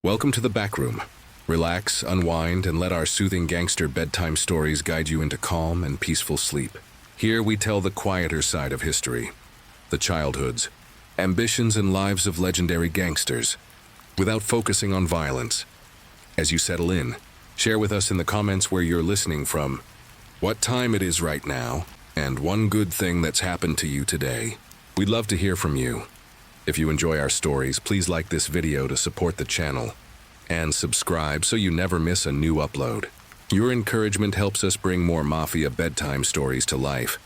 Welcome to the back room. Relax, unwind, and let our soothing gangster bedtime stories guide you into calm and peaceful sleep. Here we tell the quieter side of history, the childhoods, ambitions, and lives of legendary gangsters, without focusing on violence. As you settle in, share with us in the comments where you're listening from, what time it is right now, and one good thing that's happened to you today. We'd love to hear from you. If you enjoy our stories, please like this video to support the channel and subscribe so you never miss a new upload. Your encouragement helps us bring more Mafia bedtime stories to life.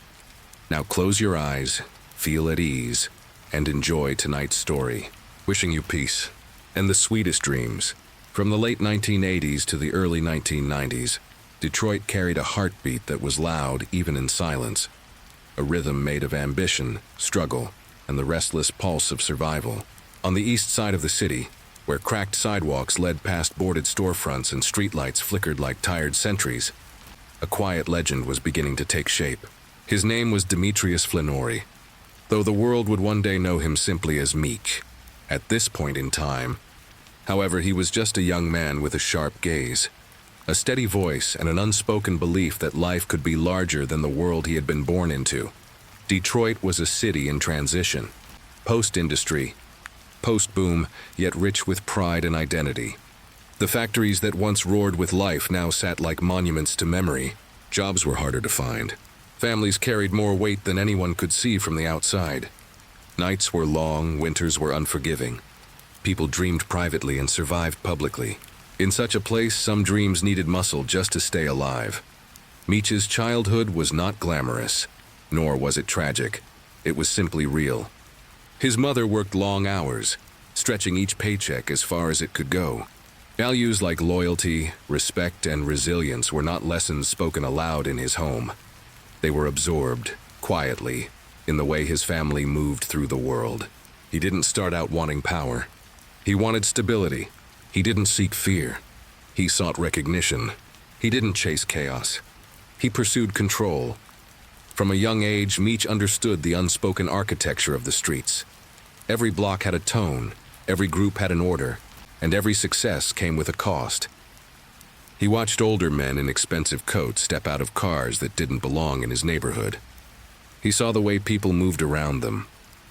Now close your eyes, feel at ease, and enjoy tonight's story. Wishing you peace and the sweetest dreams. From the late 1980s to the early 1990s, Detroit carried a heartbeat that was loud even in silence. A rhythm made of ambition, struggle, and the restless pulse of survival. On the east side of the city, where cracked sidewalks led past boarded storefronts and streetlights flickered like tired sentries, a quiet legend was beginning to take shape. His name was Demetrius Flenory, though the world would one day know him simply as Meech. At this point in time, however, he was just a young man with a sharp gaze, a steady voice, and an unspoken belief that life could be larger than the world he had been born into. Detroit was a city in transition, post-industry, post-boom, yet rich with pride and identity. The factories that once roared with life now sat like monuments to memory. Jobs were harder to find. Families carried more weight than anyone could see from the outside. Nights were long, winters were unforgiving. People dreamed privately and survived publicly. In such a place, some dreams needed muscle just to stay alive. Meech's childhood was not glamorous, nor was it tragic. It was simply real. His mother worked long hours, stretching each paycheck as far as it could go. Values like loyalty, respect, and resilience were not lessons spoken aloud in his home. They were absorbed, quietly, in the way his family moved through the world. He didn't start out wanting power. He wanted stability. He didn't seek fear. He sought recognition. He didn't chase chaos. He pursued control. From a young age, Meech understood the unspoken architecture of the streets. Every block had a tone, every group had an order, and every success came with a cost. He watched older men in expensive coats step out of cars that didn't belong in his neighborhood. He saw the way people moved around them,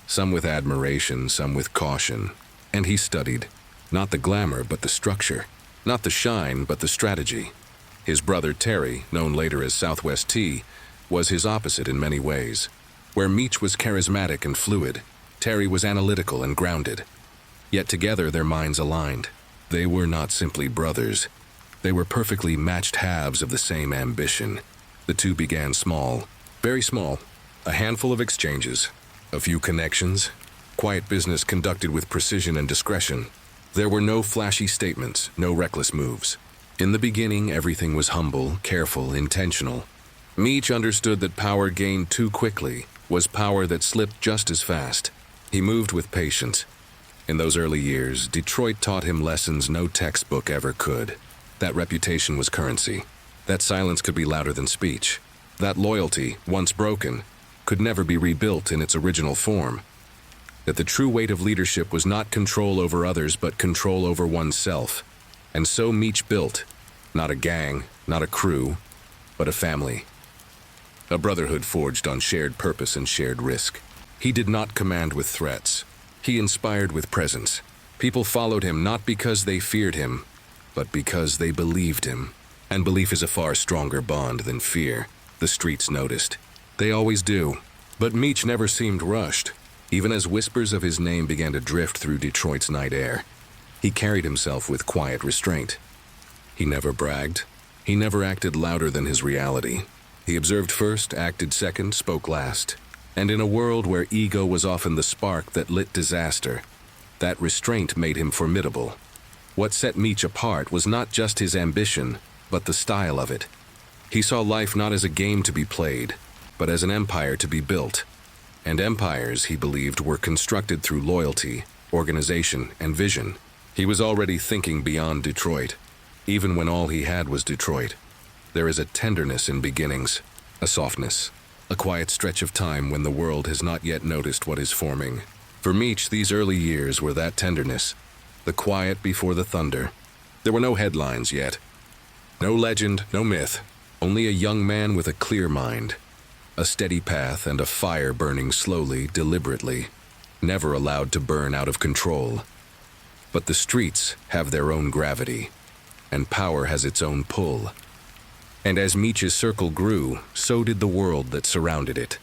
some with admiration, some with caution, and he studied, not the glamour but the structure, not the shine but the strategy. His brother Terry, known later as Southwest T, was his opposite in many ways. Where Meech was charismatic and fluid, Terry was analytical and grounded. Yet together their minds aligned. They were not simply brothers. They were perfectly matched halves of the same ambition. The two began small, very small, a handful of exchanges, a few connections, quiet business conducted with precision and discretion. There were no flashy statements, no reckless moves. In the beginning, everything was humble, careful, intentional. Meech understood that power gained too quickly was power that slipped just as fast. He moved with patience. In those early years, Detroit taught him lessons no textbook ever could. That reputation was currency. That silence could be louder than speech. That loyalty, once broken, could never be rebuilt in its original form. That the true weight of leadership was not control over others but control over oneself. And so Meech built, not a gang, not a crew, but a family. A brotherhood forged on shared purpose and shared risk. He did not command with threats. He inspired with presence. People followed him not because they feared him, but because they believed him. And belief is a far stronger bond than fear, the streets noticed. They always do. But Meech never seemed rushed. Even as whispers of his name began to drift through Detroit's night air, he carried himself with quiet restraint. He never bragged. He never acted louder than his reality. He observed first, acted second, spoke last. And in a world where ego was often the spark that lit disaster, that restraint made him formidable. What set Meech apart was not just his ambition, but the style of it. He saw life not as a game to be played, but as an empire to be built. And empires, he believed, were constructed through loyalty, organization, and vision. He was already thinking beyond Detroit, even when all he had was Detroit. There is a tenderness in beginnings, a softness, a quiet stretch of time when the world has not yet noticed what is forming. For Meech, these early years were that tenderness. The quiet before the thunder. There were no headlines yet. No legend, no myth. Only a young man with a clear mind. A steady path and a fire burning slowly, deliberately. Never allowed to burn out of control. But the streets have their own gravity, and power has its own pull. And as Meech's circle grew, so did the world that surrounded it.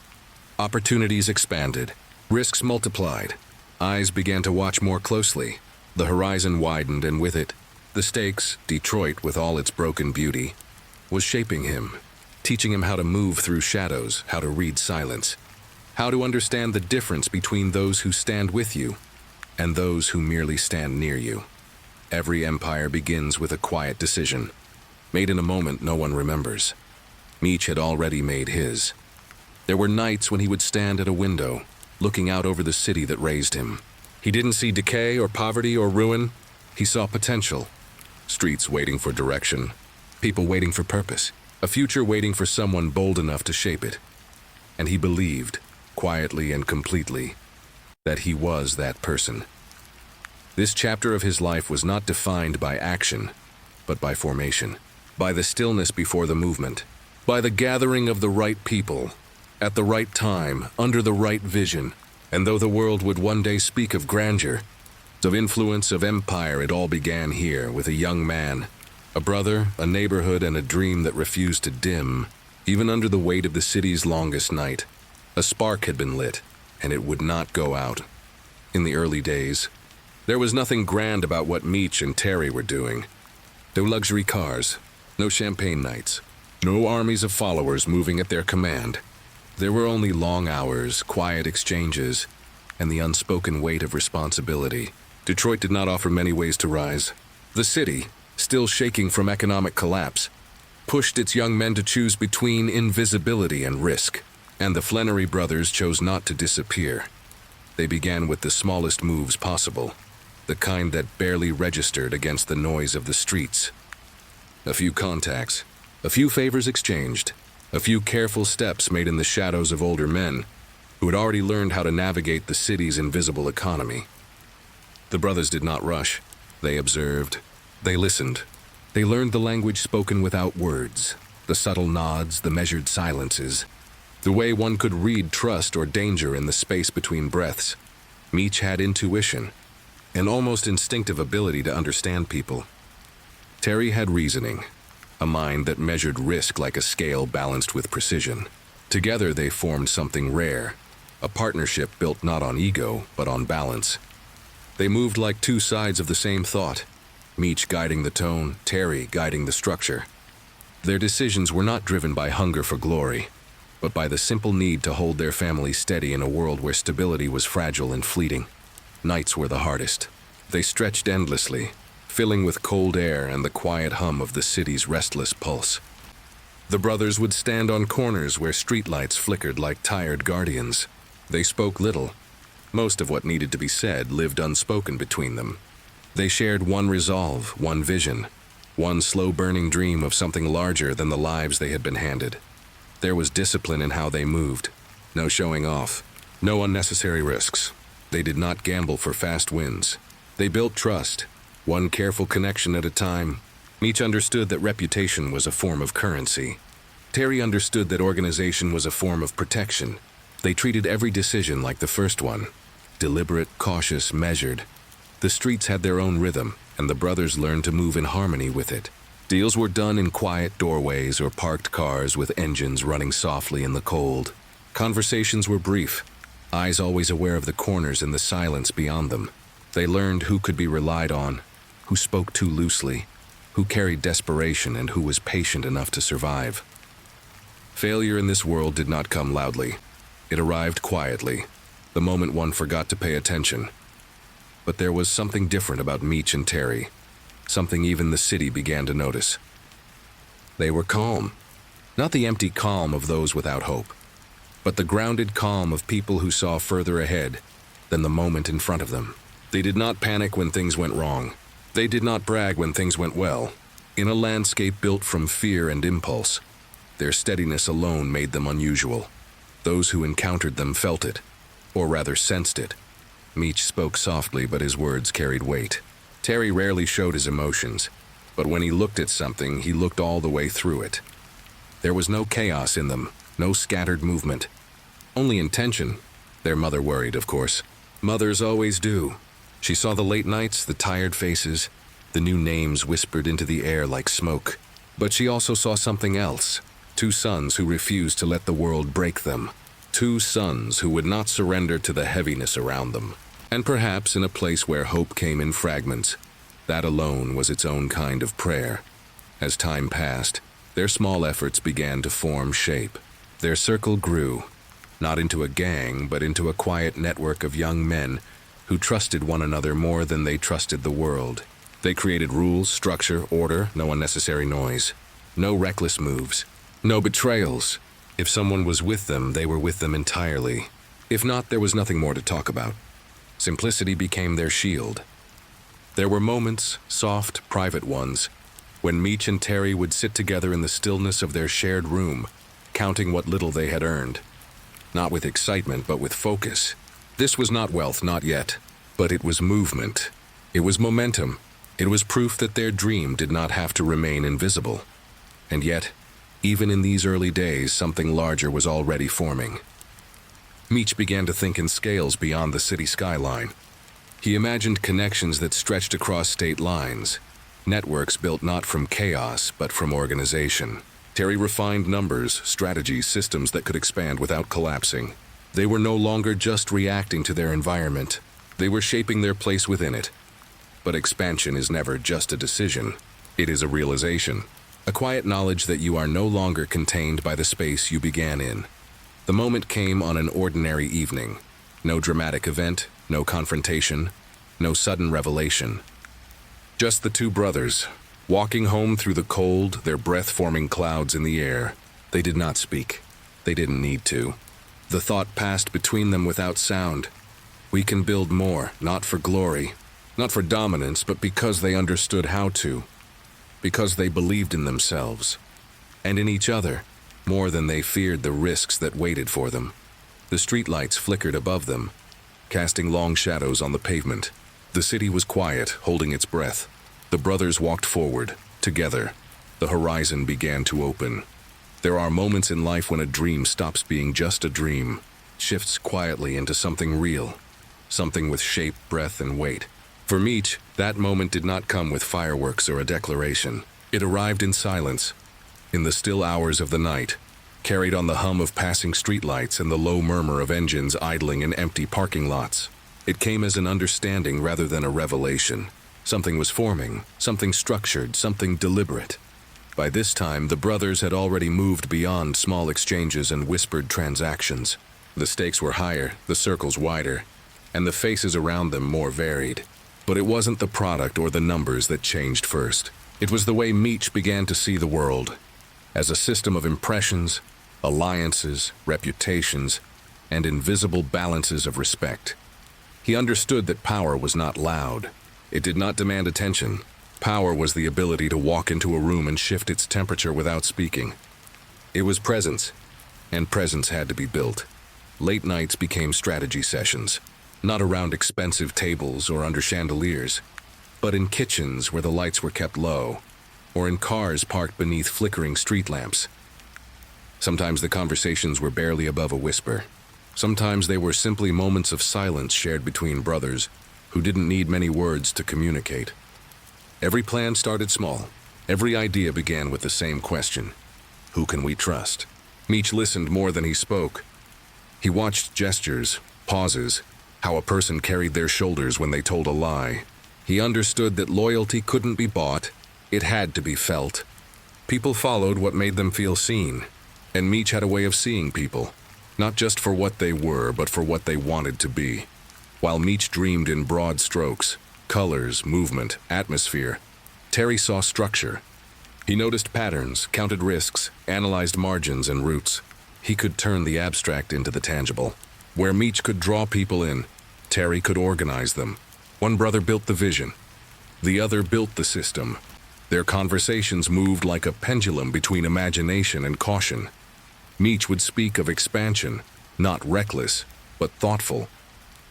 Opportunities expanded, risks multiplied. Eyes began to watch more closely. The horizon widened, and with it, the stakes, Detroit with all its broken beauty, was shaping him, teaching him how to move through shadows, how to read silence, how to understand the difference between those who stand with you and those who merely stand near you. Every empire begins with a quiet decision, made in a moment no one remembers. Meech had already made his. There were nights when he would stand at a window, looking out over the city that raised him. He didn't see decay or poverty or ruin. He saw potential. Streets waiting for direction, people waiting for purpose, a future waiting for someone bold enough to shape it. And he believed, quietly and completely, that he was that person. This chapter of his life was not defined by action, but by formation, by the stillness before the movement, by the gathering of the right people, at the right time, under the right vision. And though the world would one day speak of grandeur, of influence, of empire, it all began here with a young man, a brother, a neighborhood, and a dream that refused to dim, even under the weight of the city's longest night. A spark had been lit, and it would not go out. In the early days, there was nothing grand about what Meech and Terry were doing. No luxury cars, no champagne nights, no armies of followers moving at their command. There were only long hours, quiet exchanges, and the unspoken weight of responsibility. Detroit did not offer many ways to rise. The city, still shaking from economic collapse, pushed its young men to choose between invisibility and risk. And the Flenory brothers chose not to disappear. They began with the smallest moves possible, the kind that barely registered against the noise of the streets. A few contacts, a few favors exchanged, a few careful steps made in the shadows of older men who had already learned how to navigate the city's invisible economy. The brothers did not rush. They observed. They listened. They learned the language spoken without words, the subtle nods, the measured silences, the way one could read trust or danger in the space between breaths. Meech had intuition, an almost instinctive ability to understand people. Terry had reasoning, a mind that measured risk like a scale balanced with precision. Together they formed something rare, a partnership built not on ego, but on balance. They moved like two sides of the same thought, Meech guiding the tone, Terry guiding the structure. Their decisions were not driven by hunger for glory, but by the simple need to hold their family steady in a world where stability was fragile and fleeting. Nights were the hardest. They stretched endlessly, filling with cold air and the quiet hum of the city's restless pulse. The brothers would stand on corners where streetlights flickered like tired guardians. They spoke little. Most of what needed to be said lived unspoken between them. They shared one resolve, one vision, one slow-burning dream of something larger than the lives they had been handed. There was discipline in how they moved. No showing off. No unnecessary risks. They did not gamble for fast wins. They built trust, one careful connection at a time. Meech understood that reputation was a form of currency. Terry understood that organization was a form of protection. They treated every decision like the first one. Deliberate, cautious, measured. The streets had their own rhythm, and the brothers learned to move in harmony with it. Deals were done in quiet doorways or parked cars with engines running softly in the cold. Conversations were brief, eyes always aware of the corners and the silence beyond them. They learned who could be relied on, who spoke too loosely, who carried desperation, and who was patient enough to survive. Failure in this world did not come loudly. It arrived quietly, the moment one forgot to pay attention. But there was something different about Meech and Terry, something even the city began to notice. They were calm, not the empty calm of those without hope, but the grounded calm of people who saw further ahead than the moment in front of them. They did not panic when things went wrong. They did not brag when things went well. In a landscape built from fear and impulse, their steadiness alone made them unusual. Those who encountered them felt it, or rather sensed it. Meech spoke softly, but his words carried weight. Terry rarely showed his emotions, but when he looked at something, he looked all the way through it. There was no chaos in them, no scattered movement. Only intention. Their mother worried, of course. Mothers always do. She saw the late nights, the tired faces, the new names whispered into the air like smoke. But she also saw something else. 2 sons who refused to let the world break them. 2 sons who would not surrender to the heaviness around them. And perhaps in a place where hope came in fragments, that alone was its own kind of prayer. As time passed, their small efforts began to form shape. Their circle grew, not into a gang, but into a quiet network of young men who trusted one another more than they trusted the world. They created rules, structure, order, no unnecessary noise. No reckless moves. No betrayals. If someone was with them, they were with them entirely. If not, there was nothing more to talk about. Simplicity became their shield. There were moments, soft, private ones, when Meech and Terry would sit together in the stillness of their shared room, counting what little they had earned. Not with excitement, but with focus. This was not wealth, not yet, but it was movement. It was momentum. It was proof that their dream did not have to remain invisible. And yet, even in these early days, something larger was already forming. Meech began to think in scales beyond the city skyline. He imagined connections that stretched across state lines, networks built not from chaos, but from organization. Terry refined numbers, strategies, systems that could expand without collapsing. They were no longer just reacting to their environment. They were shaping their place within it. But expansion is never just a decision. It is a realization. A quiet knowledge that you are no longer contained by the space you began in. The moment came on an ordinary evening. No dramatic event, no confrontation, no sudden revelation. Just the 2 brothers, walking home through the cold, their breath forming clouds in the air. They did not speak. They didn't need to. The thought passed between them without sound. We can build more, not for glory, not for dominance, but because they understood how to. Because they believed in themselves. And in each other, more than they feared the risks that waited for them. The streetlights flickered above them, casting long shadows on the pavement. The city was quiet, holding its breath. The brothers walked forward, together. The horizon began to open. There are moments in life when a dream stops being just a dream, shifts quietly into something real, something with shape, breath, and weight. For Meech, that moment did not come with fireworks or a declaration. It arrived in silence, in the still hours of the night, carried on the hum of passing streetlights and the low murmur of engines idling in empty parking lots. It came as an understanding rather than a revelation. Something was forming, something structured, something deliberate. By this time, the brothers had already moved beyond small exchanges and whispered transactions. The stakes were higher, the circles wider, and the faces around them more varied. But it wasn't the product or the numbers that changed first. It was the way Meech began to see the world, as a system of impressions, alliances, reputations, and invisible balances of respect. He understood that power was not loud. It did not demand attention. Power was the ability to walk into a room and shift its temperature without speaking. It was presence, and presence had to be built. Late nights became strategy sessions, not around expensive tables or under chandeliers, but in kitchens where the lights were kept low, or in cars parked beneath flickering street lamps. Sometimes the conversations were barely above a whisper. Sometimes they were simply moments of silence shared between brothers who didn't need many words to communicate. Every plan started small. Every idea began with the same question: who can we trust? Meech listened more than he spoke. He watched gestures, pauses, how a person carried their shoulders when they told a lie. He understood that loyalty couldn't be bought, it had to be felt. People followed what made them feel seen, and Meech had a way of seeing people, not just for what they were, but for what they wanted to be. While Meech dreamed in broad strokes, colors, movement, atmosphere, Terry saw structure. He noticed patterns, counted risks, analyzed margins and routes. He could turn the abstract into the tangible. Where Meech could draw people in, Terry could organize them. One brother built the vision. The other built the system. Their conversations moved like a pendulum between imagination and caution. Meech would speak of expansion, not reckless, but thoughtful.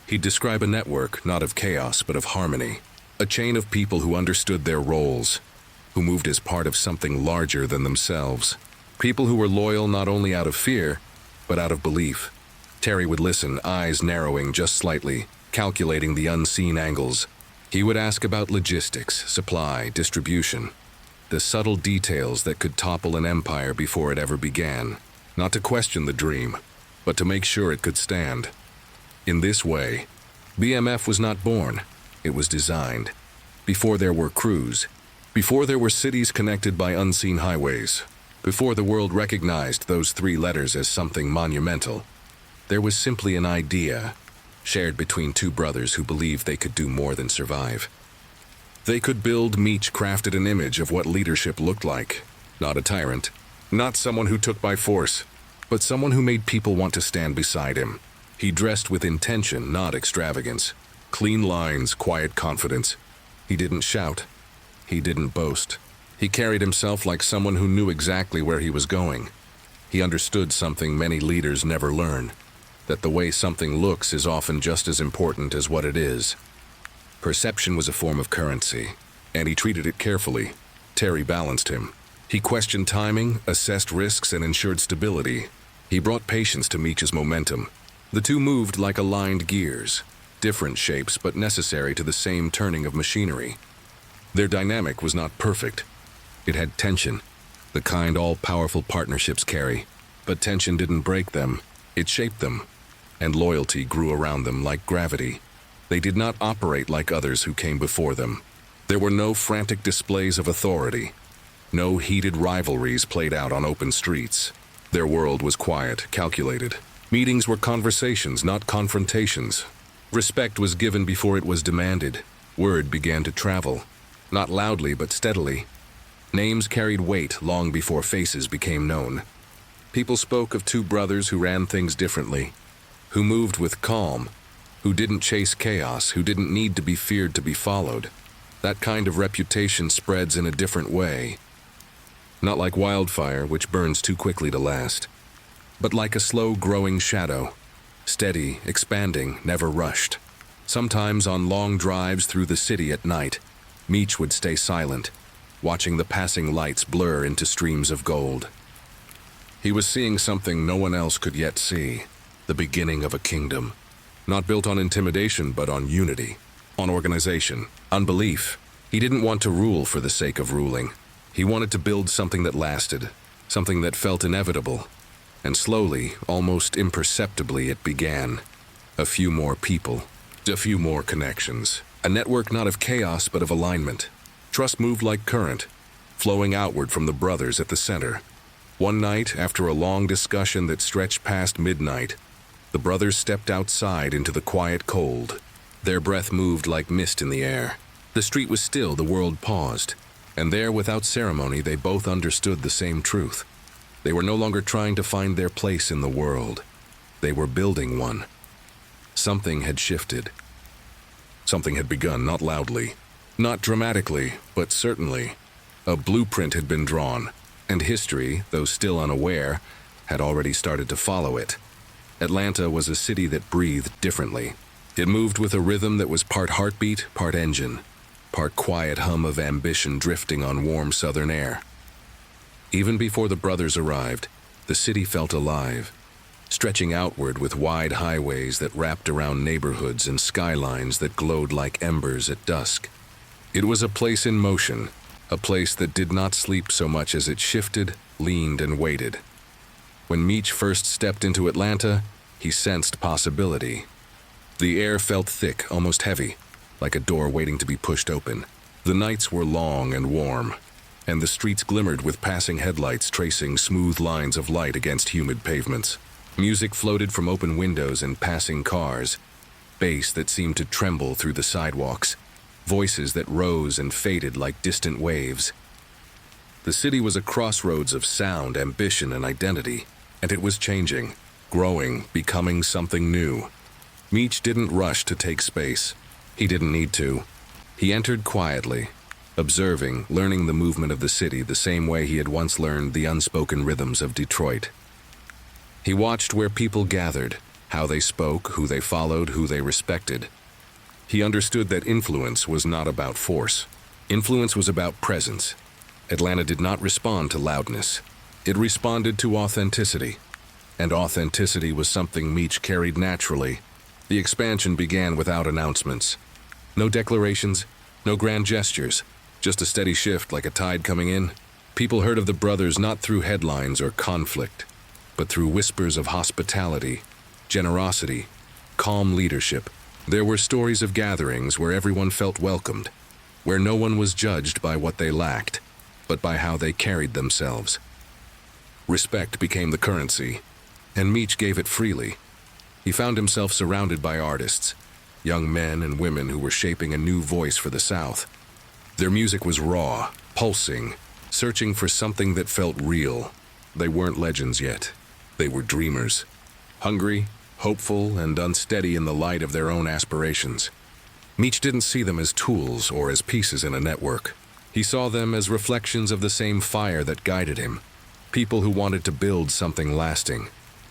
He'd describe a network, not of chaos, but of harmony. A chain of people who understood their roles, who moved as part of something larger than themselves. People who were loyal not only out of fear, but out of belief. Terry would listen, eyes narrowing just slightly, calculating the unseen angles. He would ask about logistics, supply, distribution, the subtle details that could topple an empire before it ever began. Not to question the dream, but to make sure it could stand. In this way, BMF was not born, it was designed. Before there were crews, before there were cities connected by unseen highways, before the world recognized those 3 letters as something monumental, there was simply an idea, shared between 2 brothers who believed they could do more than survive. They could build. Meech crafted an image of what leadership looked like. Not a tyrant, not someone who took by force, but someone who made people want to stand beside him. He dressed with intention, not extravagance. Clean lines, quiet confidence. He didn't shout. He didn't boast. He carried himself like someone who knew exactly where he was going. He understood something many leaders never learn, that the way something looks is often just as important as what it is. Perception was a form of currency, and he treated it carefully. Terry balanced him. He questioned timing, assessed risks, and ensured stability. He brought patience to Meech's momentum. The 2 moved like aligned gears, different shapes but necessary to the same turning of machinery. Their dynamic was not perfect. It had tension, the kind all-powerful partnerships carry. But tension didn't break them, it shaped them, and loyalty grew around them like gravity. They did not operate like others who came before them. There were no frantic displays of authority, no heated rivalries played out on open streets. Their world was quiet, calculated. Meetings were conversations, not confrontations. Respect was given before it was demanded. Word began to travel, not loudly but steadily. Names carried weight long before faces became known. People spoke of 2 brothers who ran things differently, who moved with calm, who didn't chase chaos, who didn't need to be feared to be followed. That kind of reputation spreads in a different way. Not like wildfire, which burns too quickly to last, but like a slow-growing shadow, steady, expanding, never rushed. Sometimes on long drives through the city at night, Meech would stay silent, watching the passing lights blur into streams of gold. He was seeing something no one else could yet see, the beginning of a kingdom. Not built on intimidation, but on unity, on organization, on belief. He didn't want to rule for the sake of ruling. He wanted to build something that lasted, something that felt inevitable. And slowly, almost imperceptibly, it began. A few more people, a few more connections. A network not of chaos, but of alignment. Trust moved like current, flowing outward from the brothers at the center. One night, after a long discussion that stretched past midnight, the brothers stepped outside into the quiet cold. Their breath moved like mist in the air. The street was still, the world paused. And there, without ceremony, they both understood the same truth. They were no longer trying to find their place in the world. They were building one. Something had shifted. Something had begun, not loudly, not dramatically, but certainly. A blueprint had been drawn, and history, though still unaware, had already started to follow it. Atlanta was a city that breathed differently. It moved with a rhythm that was part heartbeat, part engine, part quiet hum of ambition drifting on warm southern air. Even before the brothers arrived, the city felt alive, stretching outward with wide highways that wrapped around neighborhoods and skylines that glowed like embers at dusk. It was a place in motion, a place that did not sleep so much as it shifted, leaned, and waited. When Meech first stepped into Atlanta, he sensed possibility. The air felt thick, almost heavy, like a door waiting to be pushed open. The nights were long and warm, and the streets glimmered with passing headlights tracing smooth lines of light against humid pavements. Music floated from open windows and passing cars, bass that seemed to tremble through the sidewalks, voices that rose and faded like distant waves. The city was a crossroads of sound, ambition, and identity, and it was changing, growing, becoming something new. Meech didn't rush to take space. He didn't need to. He entered quietly, observing, learning the movement of the city the same way he had once learned the unspoken rhythms of Detroit. He watched where people gathered, how they spoke, who they followed, who they respected. He understood that influence was not about force. Influence was about presence. Atlanta did not respond to loudness. It responded to authenticity. And authenticity was something Meech carried naturally. The expansion began without announcements. No declarations, no grand gestures, just a steady shift like a tide coming in. People heard of the brothers not through headlines or conflict, but through whispers of hospitality, generosity, calm leadership. There were stories of gatherings where everyone felt welcomed, where no one was judged by what they lacked, but by how they carried themselves. Respect became the currency, and Meech gave it freely. He found himself surrounded by artists, young men and women who were shaping a new voice for the South. Their music was raw, pulsing, searching for something that felt real. They weren't legends yet. They were dreamers, hungry, hopeful, and unsteady in the light of their own aspirations. Meech didn't see them as tools or as pieces in a network. He saw them as reflections of the same fire that guided him, people who wanted to build something lasting.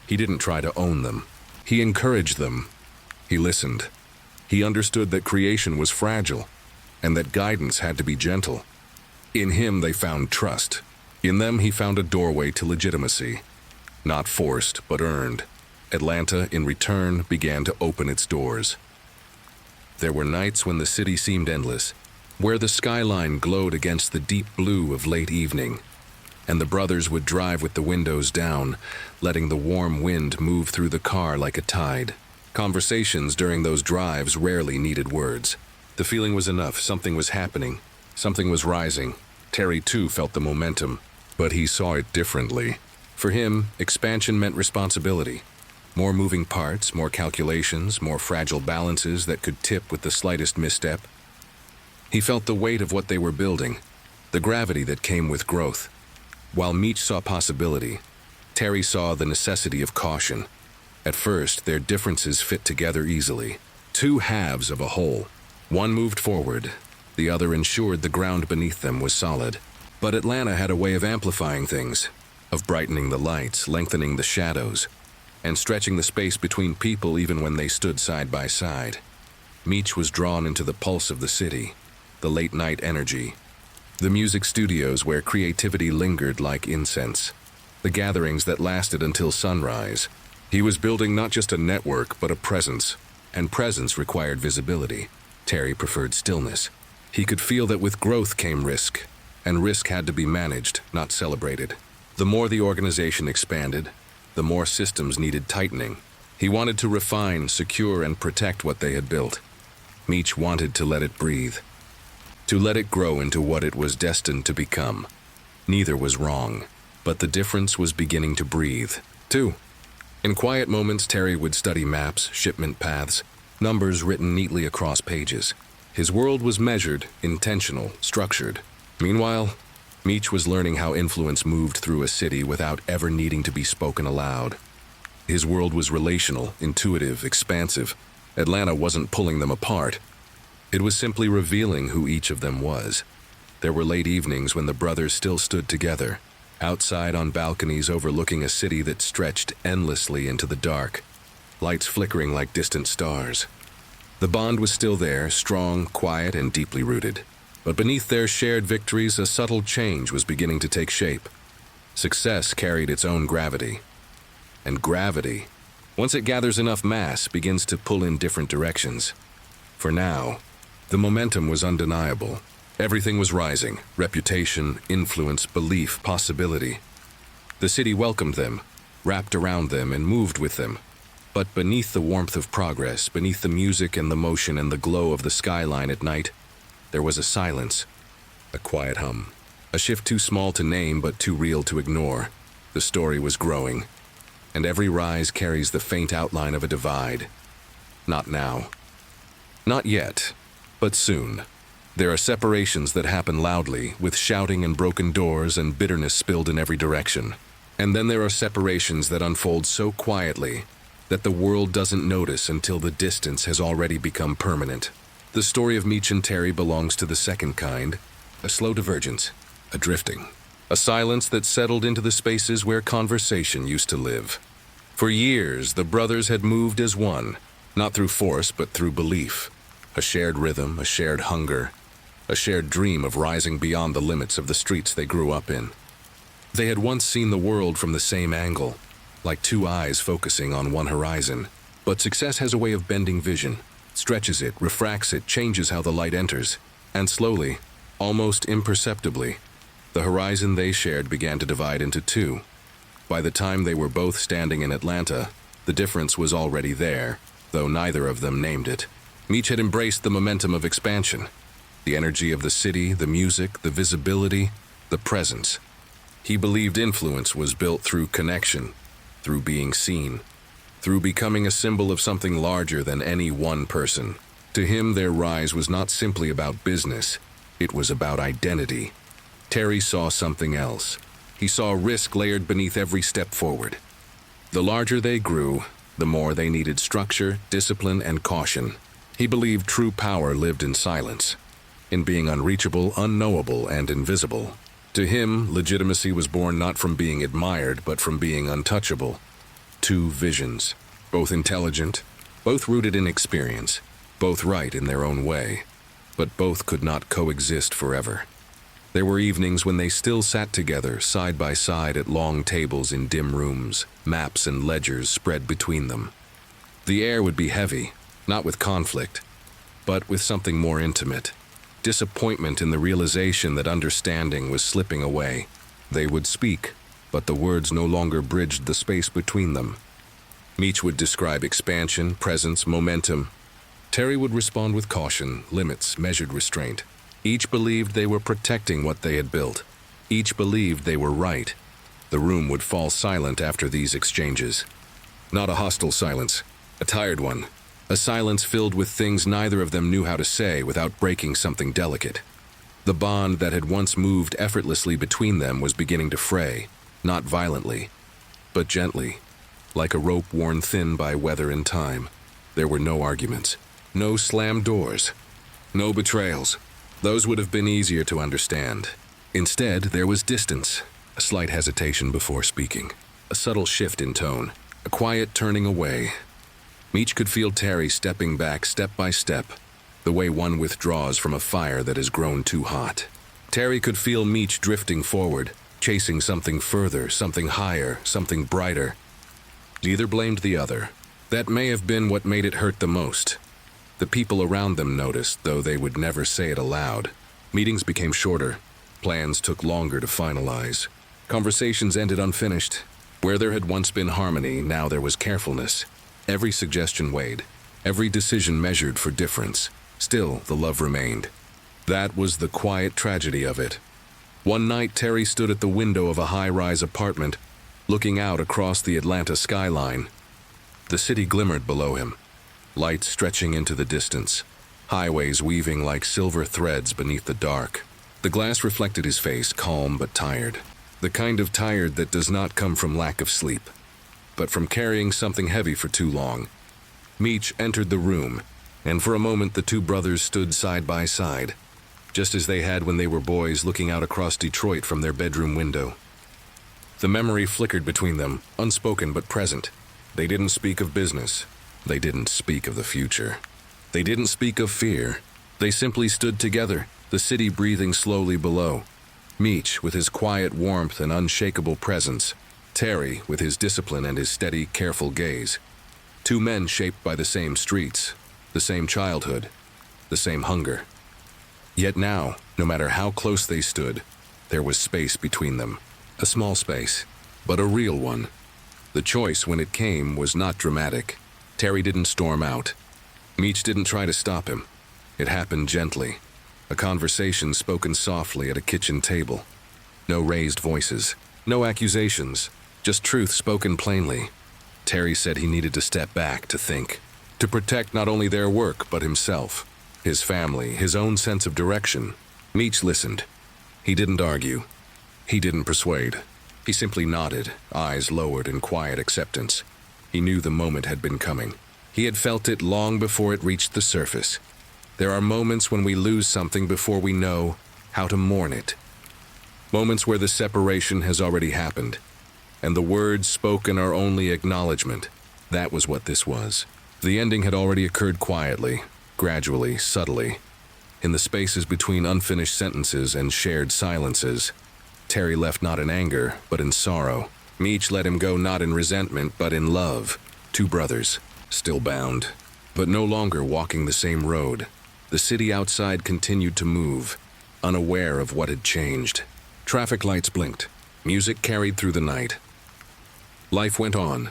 He didn't try to own them. He encouraged them. He listened. He understood that creation was fragile, and that guidance had to be gentle. In him they found trust. In them he found a doorway to legitimacy. Not forced, but earned. Atlanta, in return, began to open its doors. There were nights when the city seemed endless, where the skyline glowed against the deep blue of late evening, and the brothers would drive with the windows down, letting the warm wind move through the car like a tide. Conversations during those drives rarely needed words. The feeling was enough. Something was happening. Something was rising. Terry, too, felt the momentum, but he saw it differently. For him, expansion meant responsibility. More moving parts, more calculations, more fragile balances that could tip with the slightest misstep. He felt the weight of what they were building, the gravity that came with growth. While Meech saw possibility, Terry saw the necessity of caution. At first, their differences fit together easily. Two halves of a whole. One moved forward, the other ensured the ground beneath them was solid. But Atlanta had a way of amplifying things, of brightening the lights, lengthening the shadows, and stretching the space between people even when they stood side by side. Meech was drawn into the pulse of the city, the late-night energy, the music studios where creativity lingered like incense, the gatherings that lasted until sunrise. He was building not just a network, but a presence, and presence required visibility. Terry preferred stillness. He could feel that with growth came risk, and risk had to be managed, not celebrated. The more the organization expanded, the more systems needed tightening. He wanted to refine, secure, and protect what they had built. Meech wanted to let it breathe, to let it grow into what it was destined to become. Neither was wrong, but the difference was beginning to breathe, too. In quiet moments, Terry would study maps, shipment paths, numbers written neatly across pages. His world was measured, intentional, structured. Meanwhile, Meech was learning how influence moved through a city without ever needing to be spoken aloud. His world was relational, intuitive, expansive. Atlanta wasn't pulling them apart. It was simply revealing who each of them was. There were late evenings when the brothers still stood together, outside on balconies overlooking a city that stretched endlessly into the dark, lights flickering like distant stars. The bond was still there, strong, quiet, and deeply rooted. But beneath their shared victories, a subtle change was beginning to take shape. Success carried its own gravity. And gravity, once it gathers enough mass, begins to pull in different directions. For now, the momentum was undeniable. Everything was rising: reputation, influence, belief, possibility. The city welcomed them, wrapped around them, and moved with them. But beneath the warmth of progress, beneath the music and the motion and the glow of the skyline at night, there was a silence, a quiet hum, a shift too small to name but too real to ignore. The story was growing, and every rise carries the faint outline of a divide. Not now. Not yet, but soon. There are separations that happen loudly, with shouting and broken doors and bitterness spilled in every direction. And then there are separations that unfold so quietly that the world doesn't notice until the distance has already become permanent. The story of Meech and Terry belongs to the second kind, a slow divergence, a drifting, a silence that settled into the spaces where conversation used to live. For years, the brothers had moved as one, not through force but through belief. A shared rhythm, a shared hunger, a shared dream of rising beyond the limits of the streets they grew up in. They had once seen the world from the same angle, like two eyes focusing on one horizon. But success has a way of bending vision, stretches it, refracts it, changes how the light enters. And slowly, almost imperceptibly, the horizon they shared began to divide into two. By the time they were both standing in Atlanta, the difference was already there, though neither of them named it. Meech had embraced the momentum of expansion, the energy of the city, the music, the visibility, the presence. He believed influence was built through connection, through being seen, through becoming a symbol of something larger than any one person. To him, their rise was not simply about business, it was about identity. Terry saw something else. He saw risk layered beneath every step forward. The larger they grew, the more they needed structure, discipline, and caution. He believed true power lived in silence, in being unreachable, unknowable, and invisible. To him, legitimacy was born not from being admired, but from being untouchable. Two visions, both intelligent, both rooted in experience, both right in their own way, but both could not coexist forever. There were evenings when they still sat together, side by side at long tables in dim rooms, maps and ledgers spread between them. The air would be heavy, not with conflict, but with something more intimate. Disappointment in the realization that understanding was slipping away. They would speak, but the words no longer bridged the space between them. Meech would describe expansion, presence, momentum. Terry would respond with caution, limits, measured restraint. Each believed they were protecting what they had built. Each believed they were right. The room would fall silent after these exchanges. Not a hostile silence, a tired one. A silence filled with things neither of them knew how to say without breaking something delicate. The bond that had once moved effortlessly between them was beginning to fray, not violently, but gently, like a rope worn thin by weather and time. There were no arguments, no slammed doors, no betrayals. Those would have been easier to understand. Instead, there was distance, a slight hesitation before speaking, a subtle shift in tone, a quiet turning away. Meech could feel Terry stepping back step by step, the way one withdraws from a fire that has grown too hot. Terry could feel Meech drifting forward, chasing something further, something higher, something brighter. Neither blamed the other. That may have been what made it hurt the most. The people around them noticed, though they would never say it aloud. Meetings became shorter. Plans took longer to finalize. Conversations ended unfinished. Where there had once been harmony, now there was carefulness. Every suggestion weighed, every decision measured for difference. Still, the love remained. That was the quiet tragedy of it. One night, Terry stood at the window of a high-rise apartment, looking out across the Atlanta skyline. The city glimmered below him, lights stretching into the distance, highways weaving like silver threads beneath the dark. The glass reflected his face, calm but tired. The kind of tired that does not come from lack of sleep, but from carrying something heavy for too long. Meech entered the room, and for a moment the two brothers stood side by side, just as they had when they were boys looking out across Detroit from their bedroom window. The memory flickered between them, unspoken but present. They didn't speak of business. They didn't speak of the future. They didn't speak of fear. They simply stood together, the city breathing slowly below. Meech with his quiet warmth and unshakable presence. Terry with his discipline and his steady, careful gaze. Two men shaped by the same streets, the same childhood, the same hunger. Yet now, no matter how close they stood, there was space between them. A small space, but a real one. The choice, when it came, was not dramatic. Terry didn't storm out. Meech didn't try to stop him. It happened gently. A conversation spoken softly at a kitchen table. No raised voices, no accusations. Just truth spoken plainly. Terry said he needed to step back to think, to protect not only their work but himself, his family, his own sense of direction. Meech listened. He didn't argue. He didn't persuade. He simply nodded, eyes lowered in quiet acceptance. He knew the moment had been coming. He had felt it long before it reached the surface. There are moments when we lose something before we know how to mourn it. Moments where the separation has already happened, and the words spoken are only acknowledgement. That was what this was. The ending had already occurred quietly, gradually, subtly. In the spaces between unfinished sentences and shared silences, Terry left not in anger, but in sorrow. Meech let him go not in resentment, but in love. Two brothers, still bound, but no longer walking the same road. The city outside continued to move, unaware of what had changed. Traffic lights blinked. Music carried through the night. Life went on,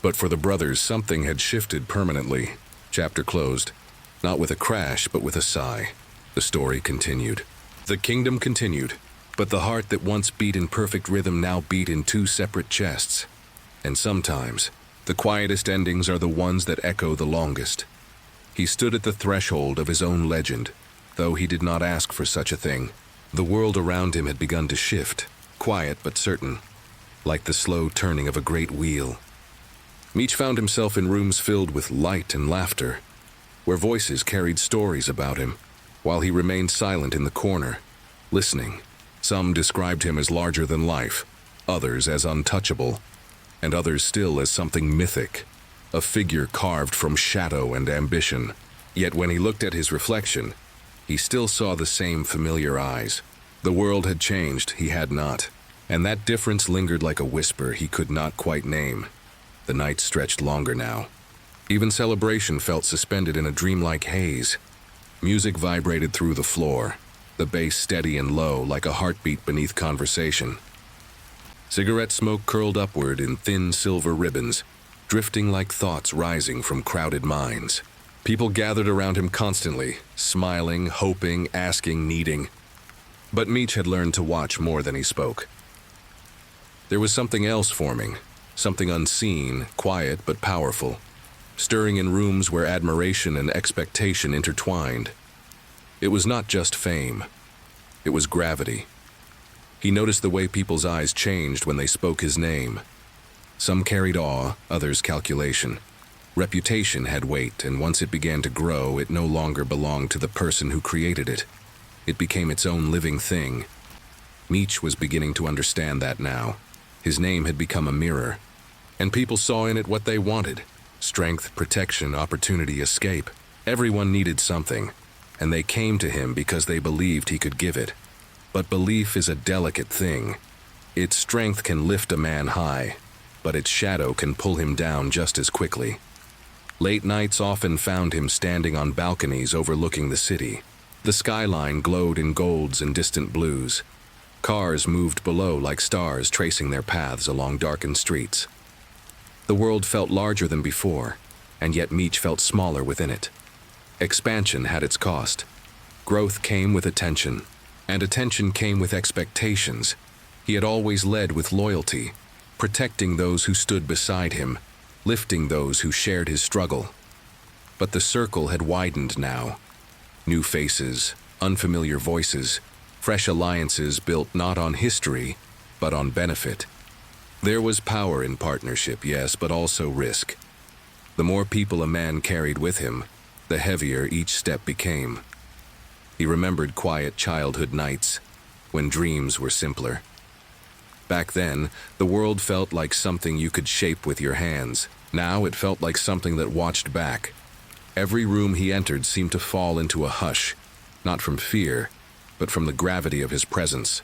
but for the brothers, something had shifted permanently. Chapter closed, not with a crash, but with a sigh. The story continued. The kingdom continued, but the heart that once beat in perfect rhythm now beat in two separate chests. And sometimes, the quietest endings are the ones that echo the longest. He stood at the threshold of his own legend, though he did not ask for such a thing. The world around him had begun to shift, quiet but certain, like the slow turning of a great wheel. Meech found himself in rooms filled with light and laughter, where voices carried stories about him, while he remained silent in the corner, listening. Some described him as larger than life, others as untouchable, and others still as something mythic, a figure carved from shadow and ambition. Yet when he looked at his reflection, he still saw the same familiar eyes. The world had changed, he had not, and that difference lingered like a whisper he could not quite name. The night stretched longer now. Even celebration felt suspended in a dreamlike haze. Music vibrated through the floor, the bass steady and low like a heartbeat beneath conversation. Cigarette smoke curled upward in thin silver ribbons, drifting like thoughts rising from crowded minds. People gathered around him constantly, smiling, hoping, asking, needing. But Meech had learned to watch more than he spoke. There was something else forming, something unseen, quiet but powerful, stirring in rooms where admiration and expectation intertwined. It was not just fame. It was gravity. He noticed the way people's eyes changed when they spoke his name. Some carried awe, others calculation. Reputation had weight, and once it began to grow, it no longer belonged to the person who created it. It became its own living thing. Meech was beginning to understand that now. His name had become a mirror, and people saw in it what they wanted. Strength, protection, opportunity, escape. Everyone needed something, and they came to him because they believed he could give it. But belief is a delicate thing. Its strength can lift a man high, but its shadow can pull him down just as quickly. Late nights often found him standing on balconies overlooking the city. The skyline glowed in golds and distant blues. Cars moved below like stars tracing their paths along darkened streets. The world felt larger than before, and yet Meech felt smaller within it. Expansion had its cost. Growth came with attention, and attention came with expectations. He had always led with loyalty, protecting those who stood beside him, lifting those who shared his struggle. But the circle had widened now. New faces, unfamiliar voices, fresh alliances built not on history, but on benefit. There was power in partnership, yes, but also risk. The more people a man carried with him, the heavier each step became. He remembered quiet childhood nights, when dreams were simpler. Back then, the world felt like something you could shape with your hands. Now it felt like something that watched back. Every room he entered seemed to fall into a hush, not from fear, but from the gravity of his presence.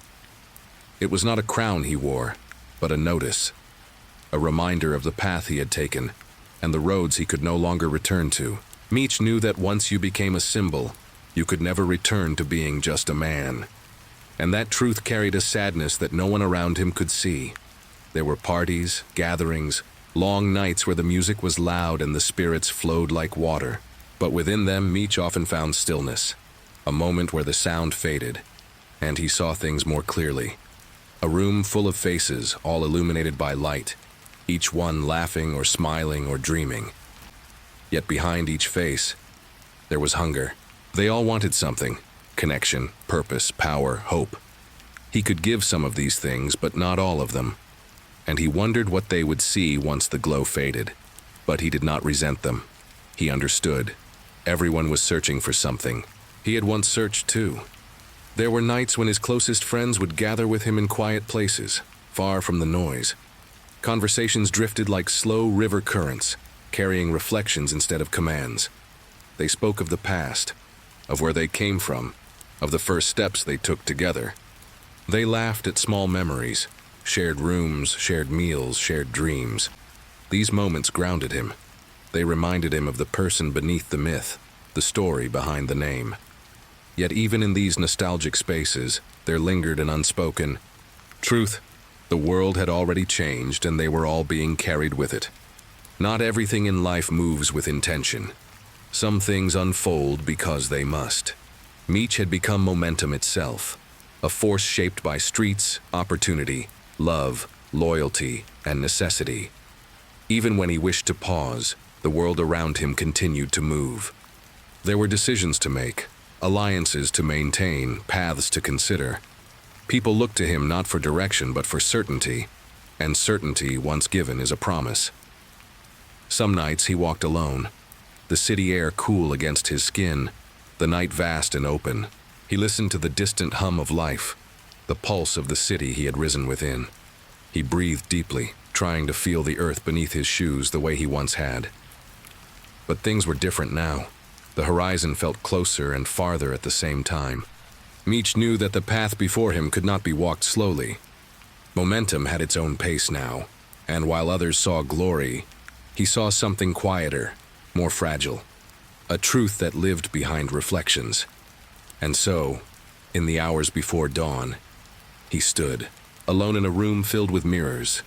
It was not a crown he wore, but a notice, a reminder of the path he had taken, and the roads he could no longer return to. Meech knew that once you became a symbol, you could never return to being just a man. And that truth carried a sadness that no one around him could see. There were parties, gatherings, long nights where the music was loud and the spirits flowed like water. But within them, Meech often found stillness, a moment where the sound faded, and he saw things more clearly. A room full of faces, all illuminated by light, each one laughing or smiling or dreaming. Yet behind each face, there was hunger. They all wanted something: connection, purpose, power, hope. He could give some of these things, but not all of them. And he wondered what they would see once the glow faded. But he did not resent them. He understood. Everyone was searching for something. He had once searched too. There were nights when his closest friends would gather with him in quiet places, far from the noise. Conversations drifted like slow river currents, carrying reflections instead of commands. They spoke of the past, of where they came from, of the first steps they took together. They laughed at small memories, shared rooms, shared meals, shared dreams. These moments grounded him. They reminded him of the person beneath the myth, the story behind the name. Yet even in these nostalgic spaces, there lingered an unspoken truth. The world had already changed, and they were all being carried with it. Not everything in life moves with intention. Some things unfold because they must. Meech had become momentum itself, a force shaped by streets, opportunity, love, loyalty, and necessity. Even when he wished to pause, the world around him continued to move. There were decisions to make, alliances to maintain, paths to consider. People looked to him not for direction but for certainty, and certainty once given is a promise. Some nights he walked alone, the city air cool against his skin, the night vast and open. He listened to the distant hum of life, the pulse of the city he had risen within. He breathed deeply, trying to feel the earth beneath his shoes the way he once had. But things were different now. The horizon felt closer and farther at the same time. Meech knew that the path before him could not be walked slowly. Momentum had its own pace now, and while others saw glory, he saw something quieter, more fragile, a truth that lived behind reflections. And so, in the hours before dawn, he stood, alone in a room filled with mirrors,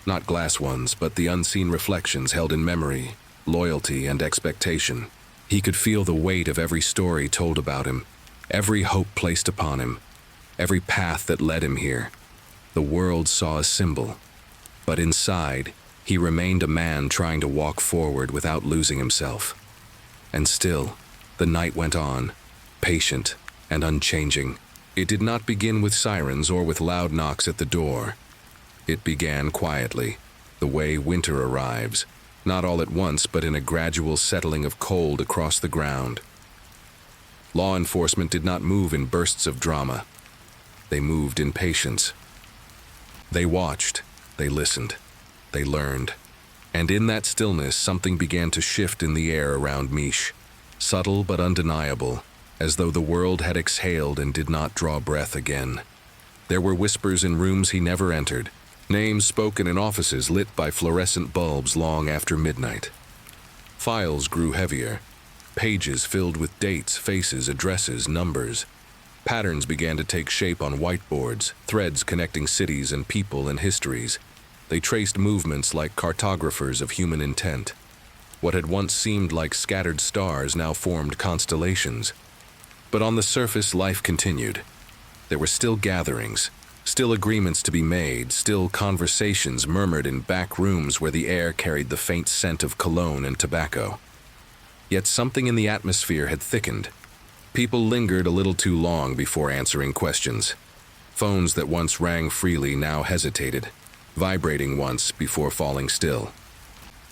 not glass ones, but the unseen reflections held in memory, loyalty, and expectation. He could feel the weight of every story told about him, every hope placed upon him, every path that led him here. The world saw a symbol, but inside, he remained a man trying to walk forward without losing himself. And still, the night went on, patient and unchanging. It did not begin with sirens or with loud knocks at the door. It began quietly, the way winter arrives, not all at once but in a gradual settling of cold across the ground. Law enforcement did not move in bursts of drama. They moved in patience. They watched, they listened, they learned. And in that stillness, something began to shift in the air around Meech, subtle but undeniable, as though the world had exhaled and did not draw breath again. There were whispers in rooms he never entered, names spoken in offices lit by fluorescent bulbs long after midnight. Files grew heavier, pages filled with dates, faces, addresses, numbers. Patterns began to take shape on whiteboards, threads connecting cities and people and histories. They traced movements like cartographers of human intent. What had once seemed like scattered stars now formed constellations. But on the surface, life continued. There were still gatherings, still agreements to be made, still conversations murmured in back rooms where the air carried the faint scent of cologne and tobacco. Yet something in the atmosphere had thickened. People lingered a little too long before answering questions. Phones that once rang freely now hesitated, vibrating once before falling still.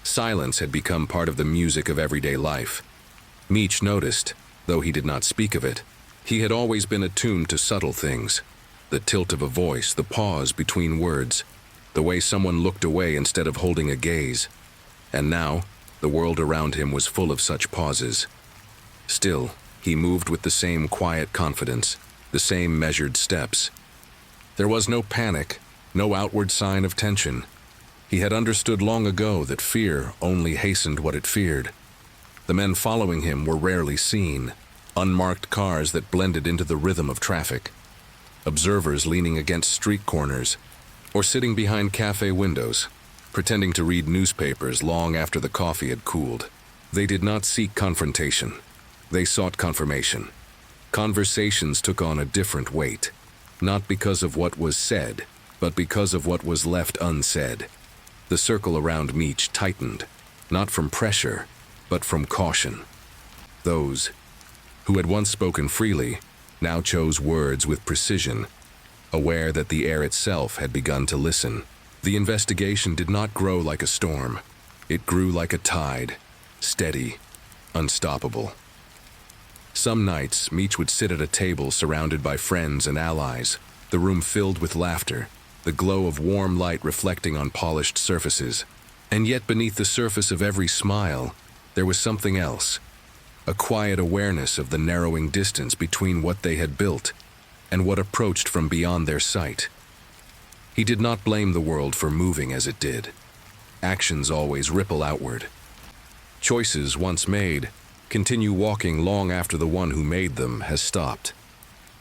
Silence had become part of the music of everyday life. Meech noticed, though he did not speak of it, he had always been attuned to subtle things. The tilt of a voice, the pause between words, the way someone looked away instead of holding a gaze. And now, the world around him was full of such pauses. Still, he moved with the same quiet confidence, the same measured steps. There was no panic, no outward sign of tension. He had understood long ago that fear only hastened what it feared. The men following him were rarely seen, unmarked cars that blended into the rhythm of traffic, observers leaning against street corners, or sitting behind cafe windows, pretending to read newspapers long after the coffee had cooled. They did not seek confrontation. They sought confirmation. Conversations took on a different weight, not because of what was said, but because of what was left unsaid. The circle around Meech tightened, not from pressure, but from caution. Those who had once spoken freely now chose words with precision, aware that the air itself had begun to listen. The investigation did not grow like a storm. It grew like a tide, steady, unstoppable. Some nights, Meech would sit at a table surrounded by friends and allies, the room filled with laughter, the glow of warm light reflecting on polished surfaces. And yet beneath the surface of every smile, there was something else. a quiet awareness of the narrowing distance between what they had built and what approached from beyond their sight. He did not blame the world for moving as it did. Actions always ripple outward. Choices once made continue walking long after the one who made them has stopped.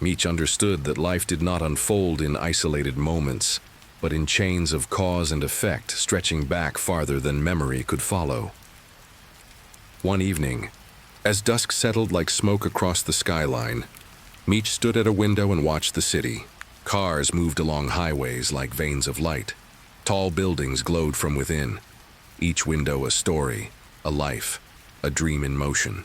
Meech understood that life did not unfold in isolated moments, but in chains of cause and effect stretching back farther than memory could follow. One evening, as dusk settled like smoke across the skyline, Meech stood at a window and watched the city. Cars moved along highways like veins of light. Tall buildings glowed from within, each window a story, a life, a dream in motion.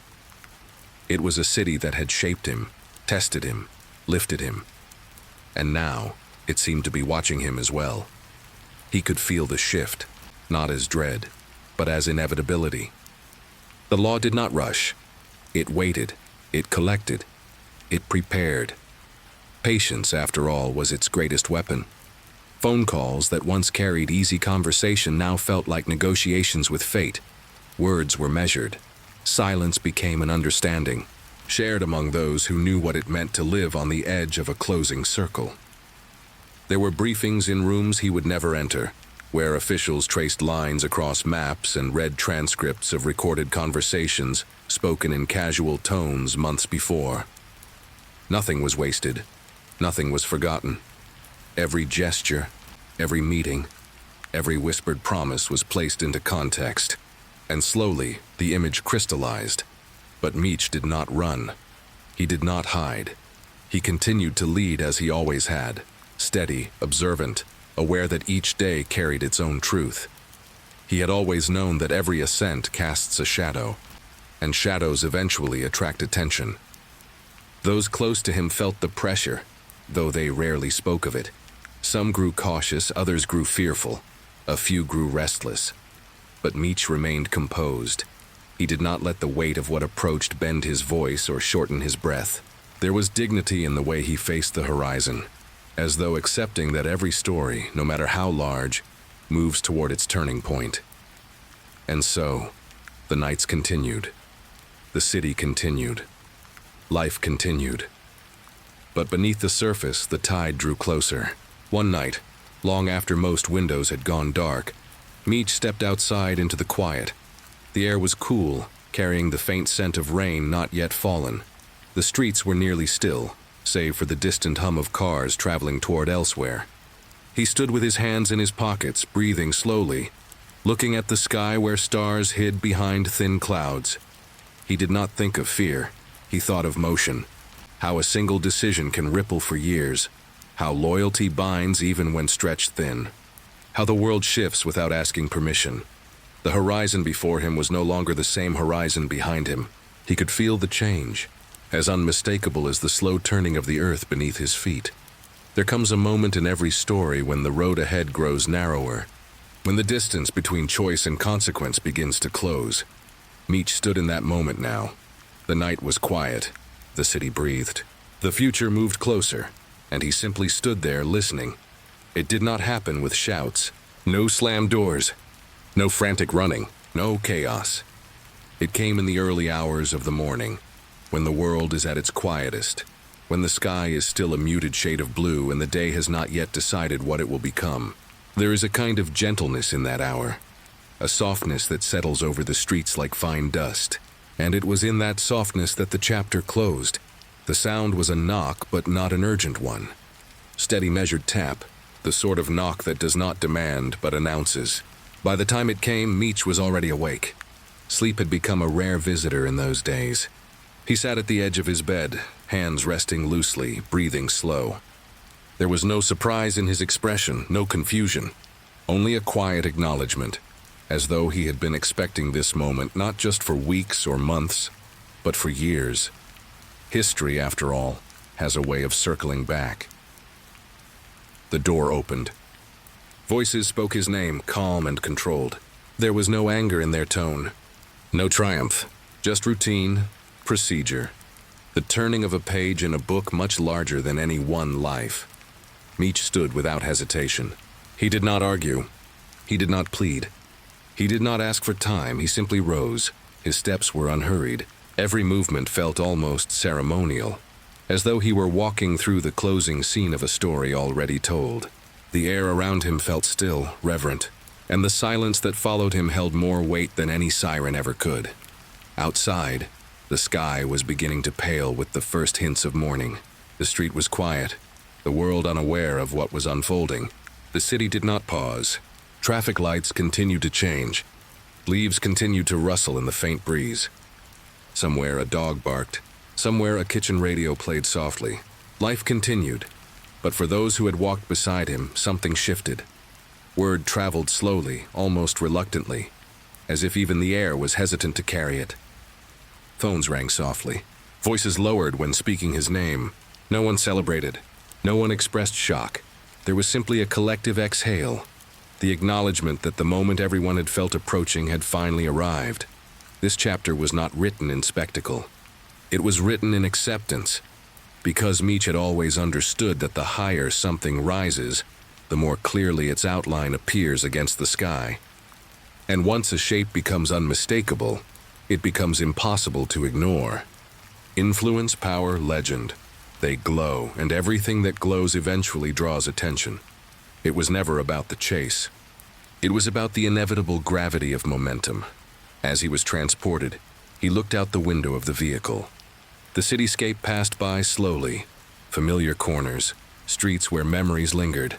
It was a city that had shaped him, tested him, lifted him. And now, it seemed to be watching him as well. He could feel the shift, not as dread, but as inevitability. The law did not rush. It waited, it collected, it prepared. Patience, after all, was its greatest weapon. Phone calls that once carried easy conversation now felt like negotiations with fate. Words were measured. Silence became an understanding, shared among those who knew what it meant to live on the edge of a closing circle. There were briefings in rooms he would never enter, where officials traced lines across maps and read transcripts of recorded conversations spoken in casual tones months before. Nothing was wasted. Nothing was forgotten. Every gesture, every meeting, every whispered promise was placed into context, and slowly the image crystallized. But Meech did not run. He did not hide. He continued to lead as he always had, steady, observant, aware that each day carried its own truth. He had always known that every ascent casts a shadow, and shadows eventually attract attention. Those close to him felt the pressure, though they rarely spoke of it. Some grew cautious, others grew fearful, a few grew restless. But Meech remained composed. He did not let the weight of what approached bend his voice or shorten his breath. There was dignity in the way he faced the horizon, as though accepting that every story, no matter how large, moves toward its turning point. And so, the nights continued. The city continued. Life continued. But beneath the surface, the tide drew closer. One night, long after most windows had gone dark, Meech stepped outside into the quiet. The air was cool, carrying the faint scent of rain not yet fallen. The streets were nearly still, save for the distant hum of cars traveling toward elsewhere. He stood with his hands in his pockets, breathing slowly, looking at the sky where stars hid behind thin clouds. He did not think of fear. He thought of motion. How a single decision can ripple for years. How loyalty binds even when stretched thin. How the world shifts without asking permission. The horizon before him was no longer the same horizon behind him. He could feel the change, as unmistakable as the slow turning of the earth beneath his feet. There comes a moment in every story when the road ahead grows narrower, when the distance between choice and consequence begins to close. Meech stood in that moment now. The night was quiet. The city breathed. The future moved closer, and he simply stood there listening. It did not happen with shouts. No slammed doors. No frantic running. No chaos. It came in the early hours of the morning, when the world is at its quietest, when the sky is still a muted shade of blue and the day has not yet decided what it will become. There is a kind of gentleness in that hour, a softness that settles over the streets like fine dust. And it was in that softness that the chapter closed. The sound was a knock, but not an urgent one. Steady measured tap, the sort of knock that does not demand but announces. By the time it came, Meech was already awake. Sleep had become a rare visitor in those days. He sat at the edge of his bed, hands resting loosely, breathing slow. There was no surprise in his expression, no confusion, only a quiet acknowledgement, as though he had been expecting this moment not just for weeks or months, but for years. History, after all, has a way of circling back. The door opened. Voices spoke his name, calm and controlled. There was no anger in their tone, no triumph, just routine, procedure, the turning of a page in a book much larger than any one life. Meech stood without hesitation. He did not argue. He did not plead. He did not ask for time. He simply rose. His steps were unhurried, Every movement felt almost ceremonial, as though he were walking through the closing scene of a story already told. The air around him felt still, reverent, and the silence that followed him held more weight than any siren ever could. Outside, the sky was beginning to pale with the first hints of morning. The street was quiet, the world unaware of what was unfolding. The city did not pause. Traffic lights continued to change. Leaves continued to rustle in the faint breeze. Somewhere a dog barked. Somewhere a kitchen radio played softly. Life continued, but for those who had walked beside him, something shifted. Word traveled slowly, almost reluctantly, as if even the air was hesitant to carry it. Phones rang softly. Voices lowered when speaking his name. No one celebrated. No one expressed shock. There was simply a collective exhale, the acknowledgement that the moment everyone had felt approaching had finally arrived. This chapter was not written in spectacle. It was written in acceptance, because Meech had always understood that the higher something rises, the more clearly its outline appears against the sky. And once a shape becomes unmistakable, it becomes impossible to ignore. Influence, power, legend. They glow, and everything that glows eventually draws attention. It was never about the chase. It was about the inevitable gravity of momentum. As he was transported, he looked out the window of the vehicle. The cityscape passed by slowly. Familiar corners, streets where memories lingered,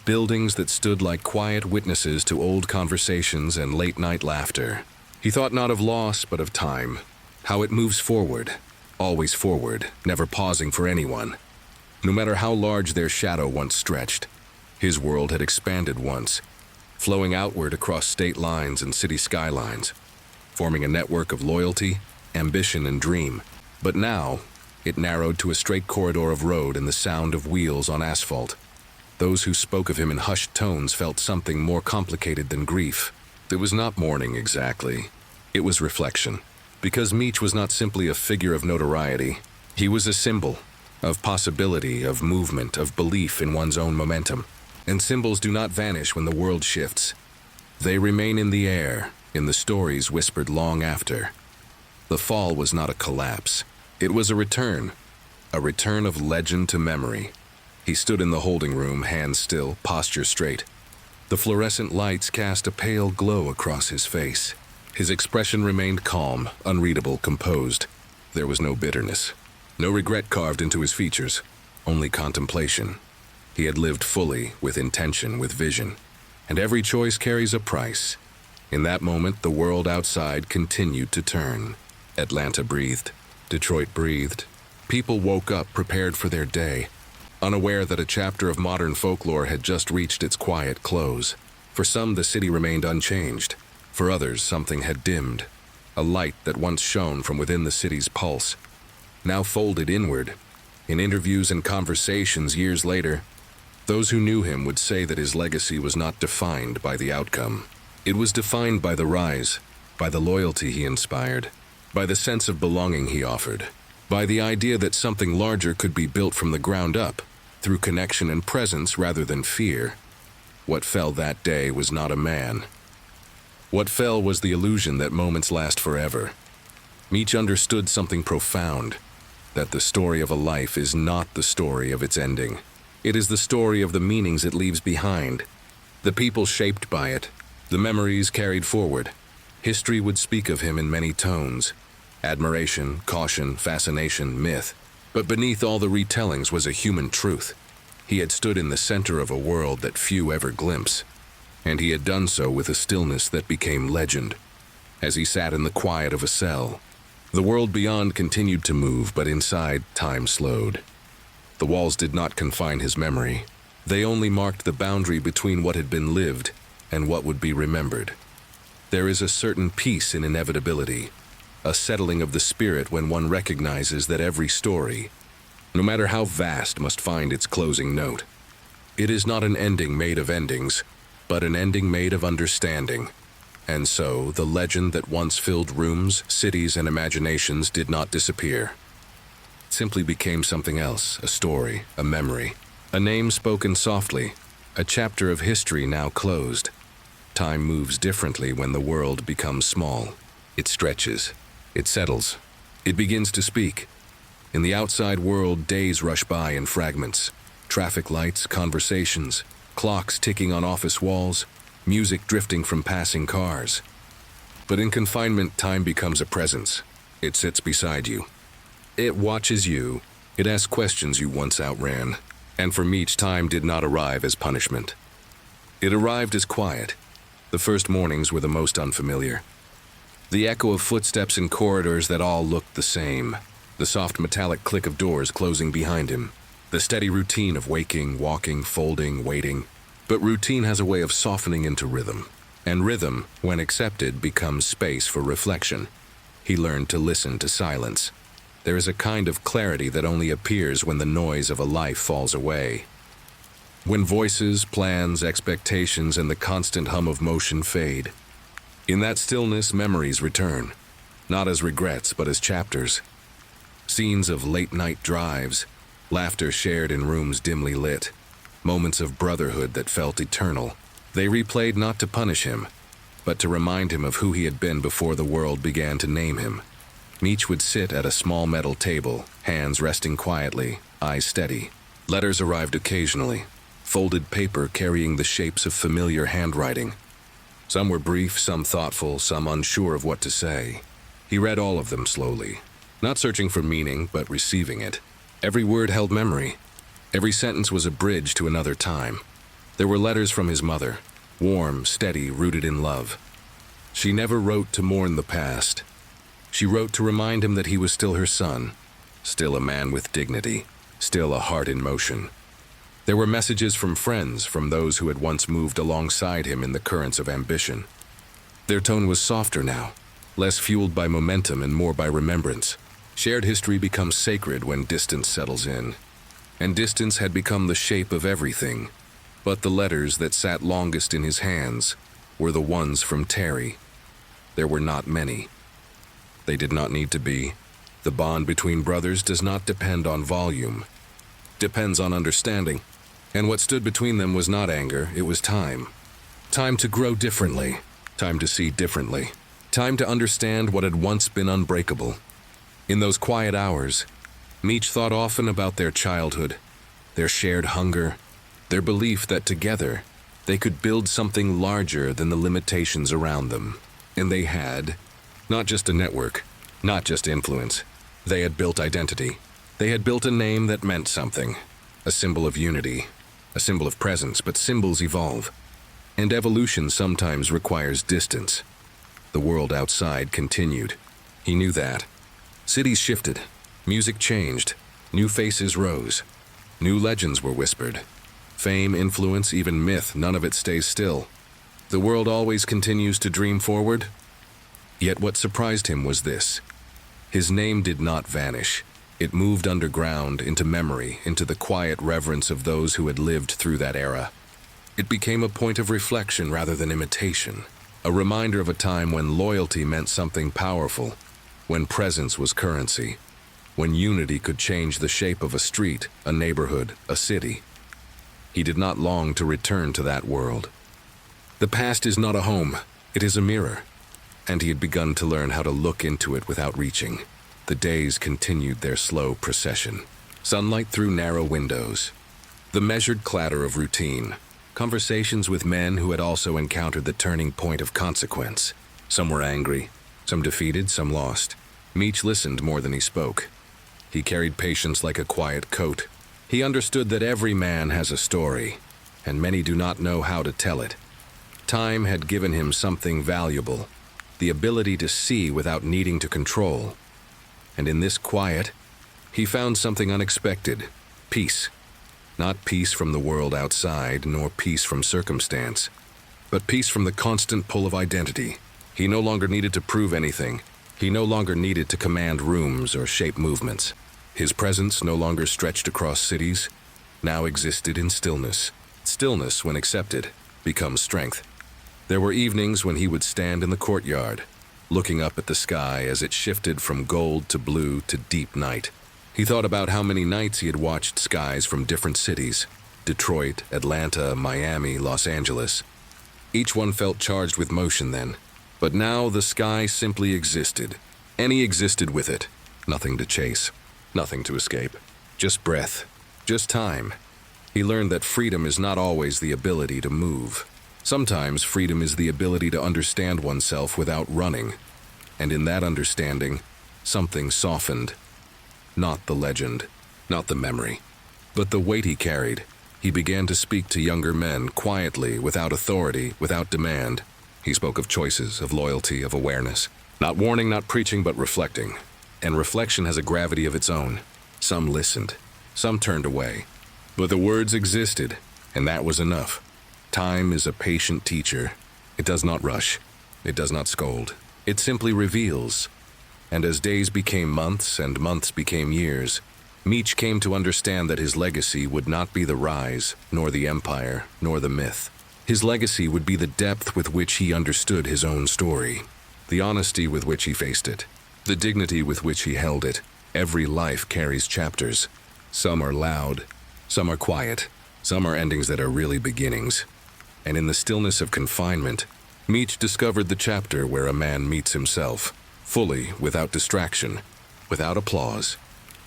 buildings that stood like quiet witnesses to old conversations and late-night laughter. He thought not of loss, but of time, how it moves forward, always forward, never pausing for anyone. No matter how large their shadow once stretched, his world had expanded once, flowing outward across state lines and city skylines, forming a network of loyalty, ambition, and dream. But now, it narrowed to a straight corridor of road and the sound of wheels on asphalt. Those who spoke of him in hushed tones felt something more complicated than grief. It was not mourning exactly. It was reflection. Because Meech was not simply a figure of notoriety. He was a symbol of possibility, of movement, of belief in one's own momentum. And symbols do not vanish when the world shifts. They remain in the air, in the stories whispered long after. The fall was not a collapse. It was a return of legend to memory. He stood in the holding room, hands still, posture straight. The fluorescent lights cast a pale glow across his face. His expression remained calm, unreadable, composed. There was no bitterness, no regret carved into his features, only contemplation. He had lived fully, with intention, with vision. And every choice carries a price. In that moment, the world outside continued to turn. Atlanta breathed. Detroit breathed. People woke up prepared for their day, unaware that a chapter of modern folklore had just reached its quiet close. For some, the city remained unchanged. For others, something had dimmed. A light that once shone from within the city's pulse, now folded inward. In interviews and conversations years later, those who knew him would say that his legacy was not defined by the outcome. It was defined by the rise, by the loyalty he inspired, by the sense of belonging he offered, by the idea that something larger could be built from the ground up, through connection and presence rather than fear. What fell that day was not a man. What fell was the illusion that moments last forever. Meech understood something profound, that the story of a life is not the story of its ending. It is the story of the meanings it leaves behind, the people shaped by it, the memories carried forward. History would speak of him in many tones: admiration, caution, fascination, myth. But beneath all the retellings was a human truth. He had stood in the center of a world that few ever glimpse, and he had done so with a stillness that became legend. As he sat in the quiet of a cell, the world beyond continued to move, but inside, time slowed. The walls did not confine his memory. They only marked the boundary between what had been lived and what would be remembered. There is a certain peace in inevitability, a settling of the spirit when one recognizes that every story, no matter how vast, must find its closing note. It is not an ending made of endings, but an ending made of understanding. And so, the legend that once filled rooms, cities, and imaginations did not disappear. It simply became something else, a story, a memory, a name spoken softly, a chapter of history now closed. Time moves differently when the world becomes small. It stretches. It settles. It begins to speak. In the outside world, days rush by in fragments. Traffic lights, conversations, clocks ticking on office walls, music drifting from passing cars. But in confinement, time becomes a presence. It sits beside you. It watches you. It asks questions you once outran. And for Meech, time did not arrive as punishment. It arrived as quiet. The first mornings were the most unfamiliar. The echo of footsteps in corridors that all looked the same. The soft metallic click of doors closing behind him. The steady routine of waking, walking, folding, waiting. But routine has a way of softening into rhythm. And rhythm, when accepted, becomes space for reflection. He learned to listen to silence. There is a kind of clarity that only appears when the noise of a life falls away. When voices, plans, expectations, and the constant hum of motion fade. In that stillness, memories return, not as regrets, but as chapters. Scenes of late-night drives, laughter shared in rooms dimly lit, moments of brotherhood that felt eternal. They replayed not to punish him, but to remind him of who he had been before the world began to name him. Meech would sit at a small metal table, hands resting quietly, eyes steady. Letters arrived occasionally, folded paper carrying the shapes of familiar handwriting. Some were brief, some thoughtful, some unsure of what to say. He read all of them slowly, not searching for meaning, but receiving it. Every word held memory. Every sentence was a bridge to another time. There were letters from his mother, warm, steady, rooted in love. She never wrote to mourn the past. She wrote to remind him that he was still her son, still a man with dignity, still a heart in motion. There were messages from friends, from those who had once moved alongside him in the currents of ambition. Their tone was softer now, less fueled by momentum and more by remembrance. Shared history becomes sacred when distance settles in. And distance had become the shape of everything. But the letters that sat longest in his hands were the ones from Terry. There were not many. They did not need to be. The bond between brothers does not depend on volume. Depends on understanding. And what stood between them was not anger, it was time. Time to grow differently. Time to see differently. Time to understand what had once been unbreakable. In those quiet hours, Meech thought often about their childhood, their shared hunger, their belief that together they could build something larger than the limitations around them. And they had, not just a network, not just influence. They had built identity. They had built a name that meant something, a symbol of unity, a symbol of presence, but symbols evolve. And evolution sometimes requires distance. The world outside continued. He knew that. Cities shifted, music changed, new faces rose, new legends were whispered. Fame, influence, even myth, none of it stays still. The world always continues to dream forward. Yet what surprised him was this. His name did not vanish. It moved underground, into memory, into the quiet reverence of those who had lived through that era. It became a point of reflection rather than imitation, a reminder of a time when loyalty meant something powerful, when presence was currency, when unity could change the shape of a street, a neighborhood, a city. He did not long to return to that world. The past is not a home, it is a mirror, and he had begun to learn how to look into it without reaching. The days continued their slow procession. Sunlight through narrow windows. The measured clatter of routine. Conversations with men who had also encountered the turning point of consequence. Some were angry, some defeated, some lost. Meech listened more than he spoke. He carried patience like a quiet coat. He understood that every man has a story, and many do not know how to tell it. Time had given him something valuable, the ability to see without needing to control. And in this quiet, he found something unexpected, peace. Not peace from the world outside, nor peace from circumstance, but peace from the constant pull of identity. He no longer needed to prove anything. He no longer needed to command rooms or shape movements. His presence no longer stretched across cities, now existed in stillness. Stillness, when accepted, becomes strength. There were evenings when he would stand in the courtyard, looking up at the sky as it shifted from gold to blue to deep night. He thought about how many nights he had watched skies from different cities, Detroit, Atlanta, Miami, Los Angeles. Each one felt charged with motion then, but now the sky simply existed, and he existed with it. Nothing to chase, nothing to escape. Just breath, just time. He learned that freedom is not always the ability to move. Sometimes freedom is the ability to understand oneself without running. And in that understanding, something softened. Not the legend, not the memory, but the weight he carried. He began to speak to younger men quietly, without authority, without demand. He spoke of choices, of loyalty, of awareness. Not warning, not preaching, but reflecting. And reflection has a gravity of its own. Some listened, some turned away. But the words existed, and that was enough. Time is a patient teacher. It does not rush. It does not scold. It simply reveals. And as days became months and months became years, Meech came to understand that his legacy would not be the rise, nor the empire, nor the myth. His legacy would be the depth with which he understood his own story, the honesty with which he faced it, the dignity with which he held it. Every life carries chapters. Some are loud, some are quiet, some are endings that are really beginnings. And in the stillness of confinement, Meech discovered the chapter where a man meets himself, fully, without distraction, without applause.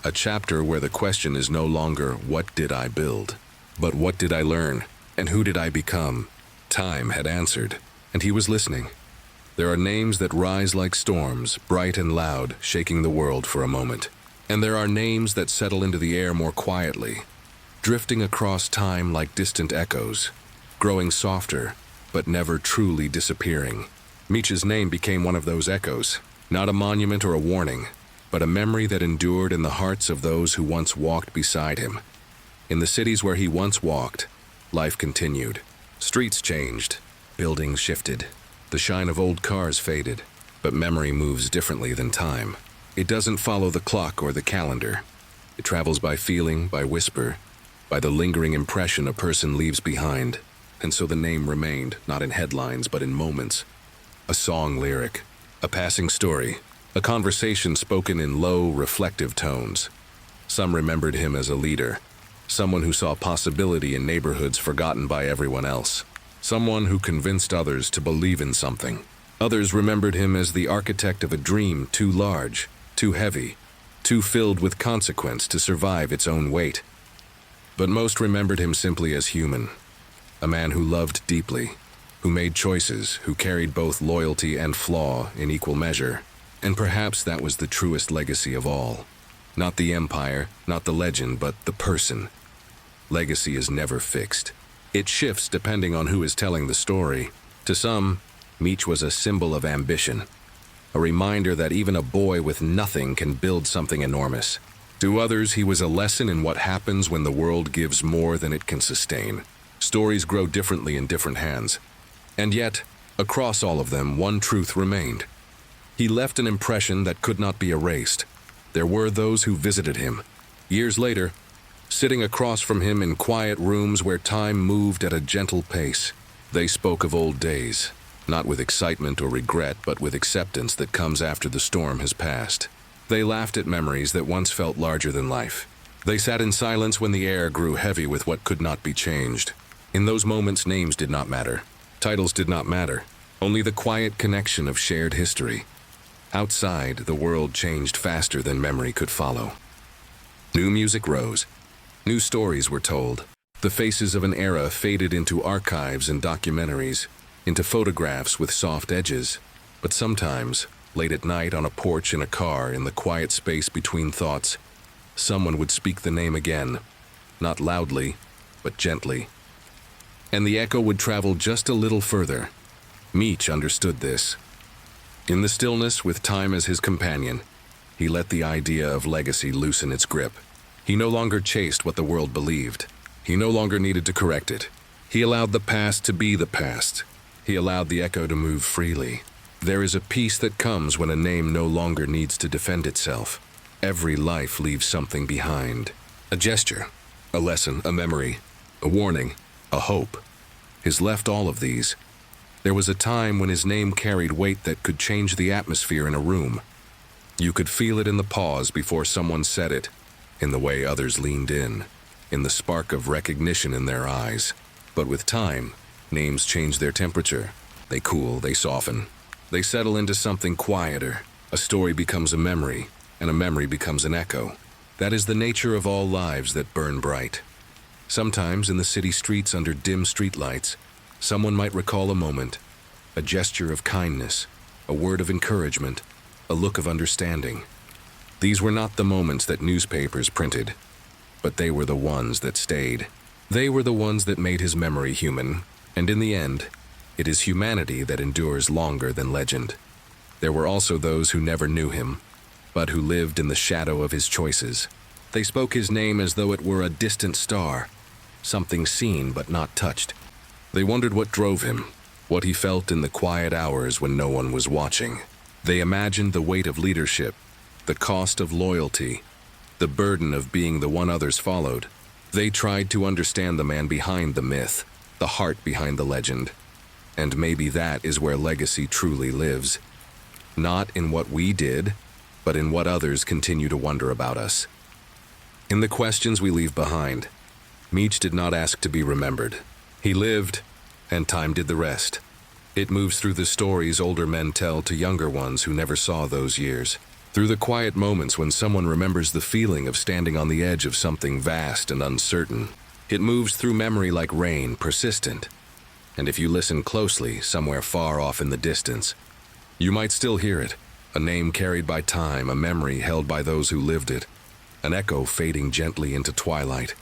A chapter where the question is no longer, what did I build? But what did I learn? And who did I become? Time had answered, and he was listening. There are names that rise like storms, bright and loud, shaking the world for a moment. And there are names that settle into the air more quietly, drifting across time like distant echoes, growing softer, but never truly disappearing. Meech's name became one of those echoes, not a monument or a warning, but a memory that endured in the hearts of those who once walked beside him. In the cities where he once walked, life continued. Streets changed, buildings shifted, the shine of old cars faded, but memory moves differently than time. It doesn't follow the clock or the calendar. It travels by feeling, by whisper, by the lingering impression a person leaves behind. And so the name remained, not in headlines, but in moments. A song lyric, a passing story, a conversation spoken in low, reflective tones. Some remembered him as a leader, someone who saw possibility in neighborhoods forgotten by everyone else, someone who convinced others to believe in something. Others remembered him as the architect of a dream too large, too heavy, too filled with consequence to survive its own weight. But most remembered him simply as human, a man who loved deeply, who made choices, who carried both loyalty and flaw in equal measure. And perhaps that was the truest legacy of all. Not the empire, not the legend, but the person. Legacy is never fixed. It shifts depending on who is telling the story. To some, Meech was a symbol of ambition, a reminder that even a boy with nothing can build something enormous. To others, he was a lesson in what happens when the world gives more than it can sustain. Stories grow differently in different hands. And yet, across all of them, one truth remained. He left an impression that could not be erased. There were those who visited him, years later, sitting across from him in quiet rooms where time moved at a gentle pace. They spoke of old days, not with excitement or regret, but with acceptance that comes after the storm has passed. They laughed at memories that once felt larger than life. They sat in silence when the air grew heavy with what could not be changed. In those moments, names did not matter. Titles did not matter. Only the quiet connection of shared history. Outside, the world changed faster than memory could follow. New music rose. New stories were told. The faces of an era faded into archives and documentaries, into photographs with soft edges. But sometimes, late at night on a porch in a car, in the quiet space between thoughts, someone would speak the name again, not loudly, but gently. And the echo would travel just a little further. Meech understood this. In the stillness, with time as his companion, he let the idea of legacy loosen its grip. He no longer chased what the world believed. He no longer needed to correct it. He allowed the past to be the past. He allowed the echo to move freely. There is a peace that comes when a name no longer needs to defend itself. Every life leaves something behind. A gesture, a lesson, a memory, a warning, a hope. His left all of these. There was a time when his name carried weight that could change the atmosphere in a room. You could feel it in the pause before someone said it, in the way others leaned in the spark of recognition in their eyes. But with time, names change their temperature. They cool, they soften. They settle into something quieter. A story becomes a memory, and a memory becomes an echo. That is the nature of all lives that burn bright. Sometimes in the city streets under dim streetlights, someone might recall a moment, a gesture of kindness, a word of encouragement, a look of understanding. These were not the moments that newspapers printed, but they were the ones that stayed. They were the ones that made his memory human, and in the end, it is humanity that endures longer than legend. There were also those who never knew him, but who lived in the shadow of his choices. They spoke his name as though it were a distant star, something seen but not touched. They wondered what drove him, what he felt in the quiet hours when no one was watching. They imagined the weight of leadership, the cost of loyalty, the burden of being the one others followed. They tried to understand the man behind the myth, the heart behind the legend. And maybe that is where legacy truly lives. Not in what we did, but in what others continue to wonder about us. In the questions we leave behind, Meech did not ask to be remembered. He lived, and time did the rest. It moves through the stories older men tell to younger ones who never saw those years. Through the quiet moments when someone remembers the feeling of standing on the edge of something vast and uncertain. It moves through memory like rain, persistent. And if you listen closely, somewhere far off in the distance, you might still hear it. A name carried by time, a memory held by those who lived it. An echo fading gently into twilight.